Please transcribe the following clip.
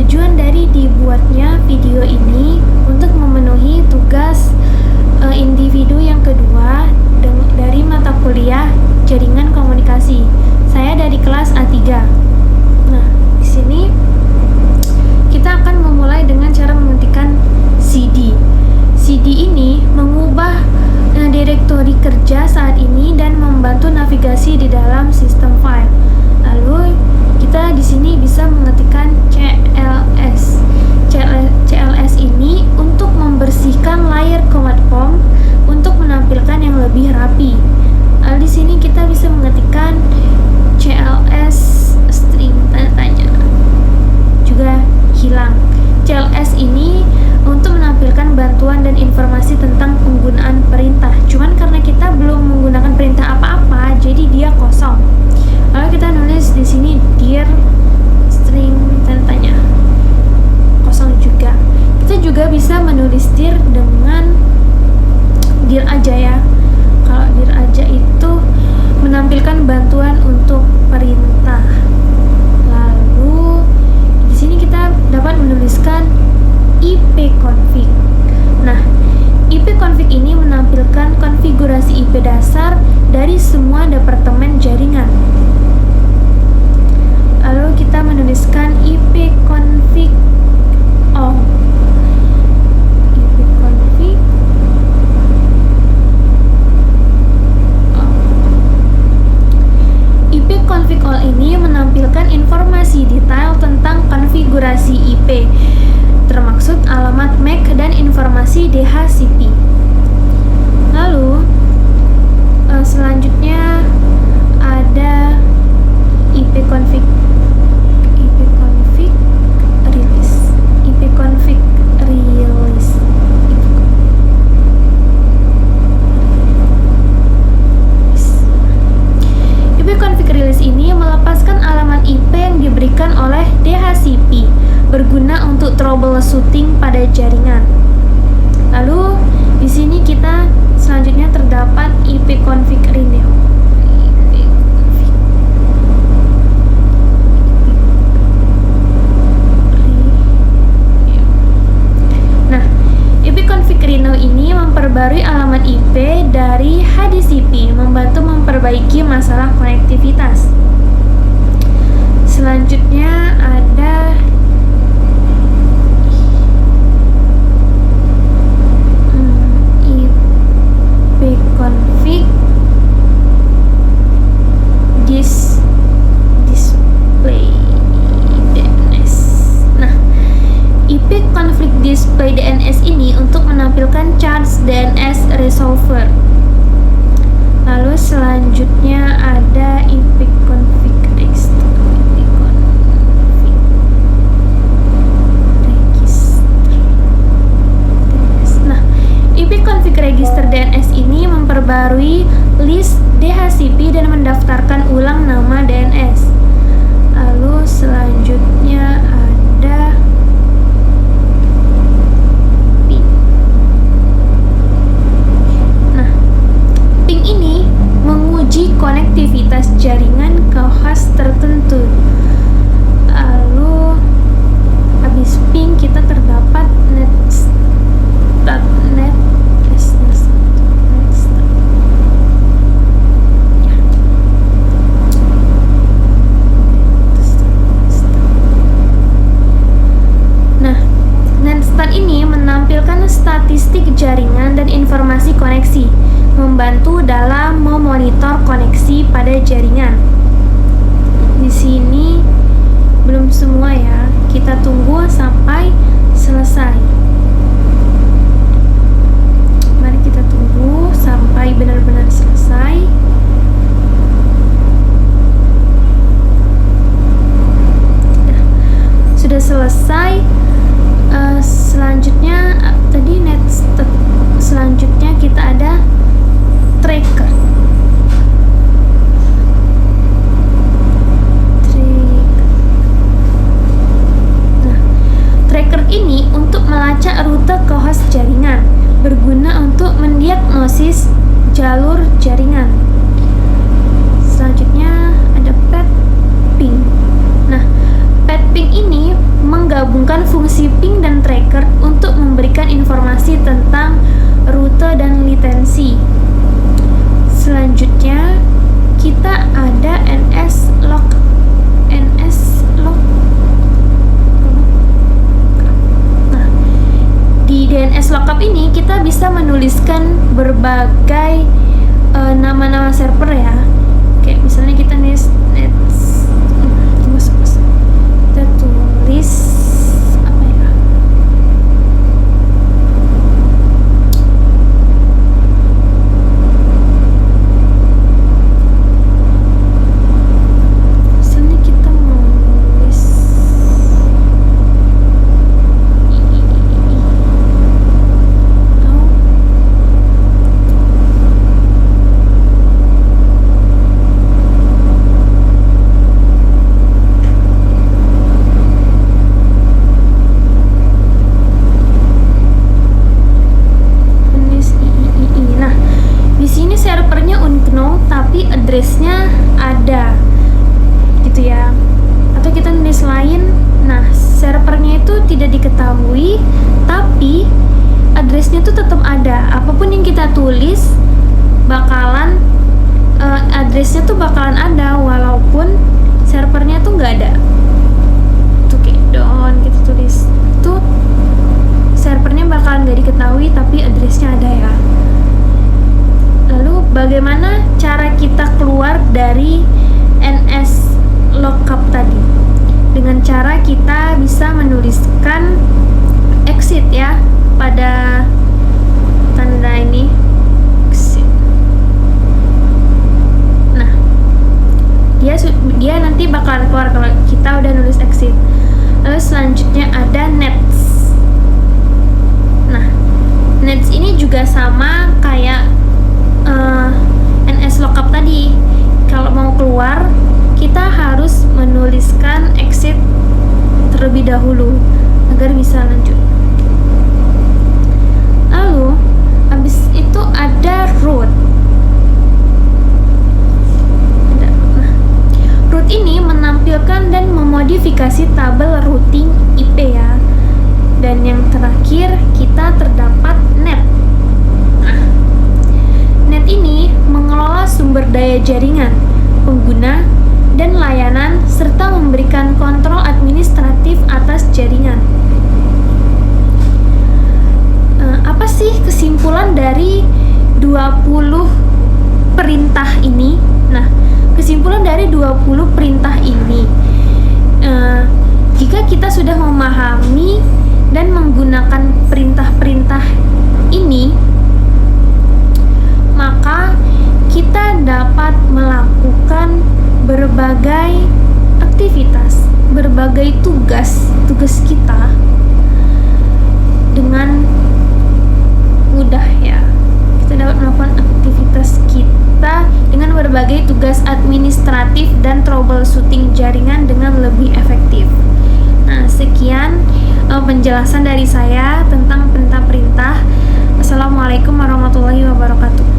Tujuan dari dibuatnya video ini untuk memenuhi tugas individu yang kedua dari mata kuliah Jaringan Komunikasi. Saya dari kelas A3. Nah, di sini kita akan memulai dengan cara mengetikkan CD. CD ini mengubah direktori kerja saat ini dan membantu navigasi di dalam sistem file. Lalu kita di sini bisa mengetikkan CLS. CLS ini untuk membersihkan layar command prompt untuk menampilkan yang lebih rapi. Di sini kita bisa mengetikkan CLS string tanda tanya. Juga hilang. CLS ini untuk menampilkan bantuan dan informasi tentang penggunaan perintah. Cuman karena kita belum menggunakan perintah apa-apa, jadi dia kosong. Lalu kita nulis di sini dir string tanda tanya. Kosong juga. Kita juga bisa menulis dir dengan dir aja ya. Kalau dir aja itu menampilkan bantuan untuk perintah. Lalu di sini kita dapat menuliskan ipconfig. Nah, ipconfig ini menampilkan konfigurasi IP dasar dari semua departemen jaringan. Lalu kita menuliskan ipconfig all. Ipconfig all. Ipconfig all ini menampilkan informasi detail tentang konfigurasi IP, termaksud alamat MAC dan informasi DHCP. Lalu selanjutnya ada ipconfig release. Ipconfig release. Ipconfig release ini melepaskan alamat IP yang diberikan oleh DHCP berguna untuk troubleshooting pada jaringan. Lalu di sini kita selanjutnya terdapat ipconfig renew. Nah, ipconfig renew ini memperbarui alamat IP dari HDCP, membantu memperbaiki masalah konektivitas. Selanjutnya ada ipconfig display DNS. Nah, ipconfig display DNS ini untuk menampilkan charge DNS resolver. Lalu selanjutnya ada ipconfig register. ipconfig register DNS ini memperbarui list DHCP dan mendaftarkan ulang nama DNS. Lalu selanjutnya ada ping. Nah, ping ini menguji konektivitas jaringan ke host tertentu. Lalu habis ping kita terdapat net. Ini menampilkan statistik jaringan dan informasi koneksi, membantu dalam memonitor koneksi pada jaringan. Di sini belum semua ya, kita tunggu sampai selesai. Mari kita tunggu sampai benar-benar selesai. Sudah selesai. Selanjutnya tadi selanjutnya kita ada tracker. Nah, tracker ini untuk melacak rute ke host jaringan, berguna untuk mendiagnosis jalur jaringan. Selanjutnya ada pet ping. Nah, pet ping ini menggabungkan menghubungkan fungsi ping dan tracker untuk memberikan informasi tentang rute dan latensi. Selanjutnya kita ada NS Lookup. Nah, di DNS Lookup ini kita bisa menuliskan berbagai nama-nama server ya. Kayak misalnya kita nulis kita tulis apa ya? Misalnya kita mau nulis servernya unknown tapi address-nya ada gitu ya, atau kita nulis lain. Nah, servernya itu tidak diketahui tapi address-nya tuh tetap ada. Apapun yang kita tulis bakalan address-nya tuh bakalan ada walaupun servernya tuh nggak ada. Tuh kayak down kita tulis tuh servernya bakalan nggak diketahui tapi address-nya ada ya. Lalu bagaimana cara kita keluar dari NS Lookup tadi? Dengan cara kita bisa menuliskan exit ya pada tanda ini exit. Nah, dia nanti bakalan keluar kalau kita udah nulis exit. Lalu selanjutnya ada nets. Nah, nets ini juga sama kayak NS Lookup tadi. Kalau mau keluar kita harus menuliskan exit terlebih dahulu agar bisa lanjut. Lalu habis itu ada root. Root ini menampilkan dan memodifikasi tabel routing IP ya. Dan yang terakhir kita terdapat net. Net ini mengelola sumber daya jaringan, pengguna, dan layanan serta memberikan kontrol administratif atas jaringan. Apa sih kesimpulan dari 20 perintah ini? Nah, kesimpulan dari 20 perintah ini, jika kita sudah memahami dan menggunakan perintah-perintah ini, maka kita dapat melakukan berbagai aktivitas, berbagai tugas kita dengan mudah ya. Kita dapat melakukan aktivitas kita dengan berbagai tugas administratif dan troubleshooting jaringan dengan lebih efektif. Nah, sekian penjelasan dari saya tentang perintah-perintah. Assalamualaikum warahmatullahi wabarakatuh.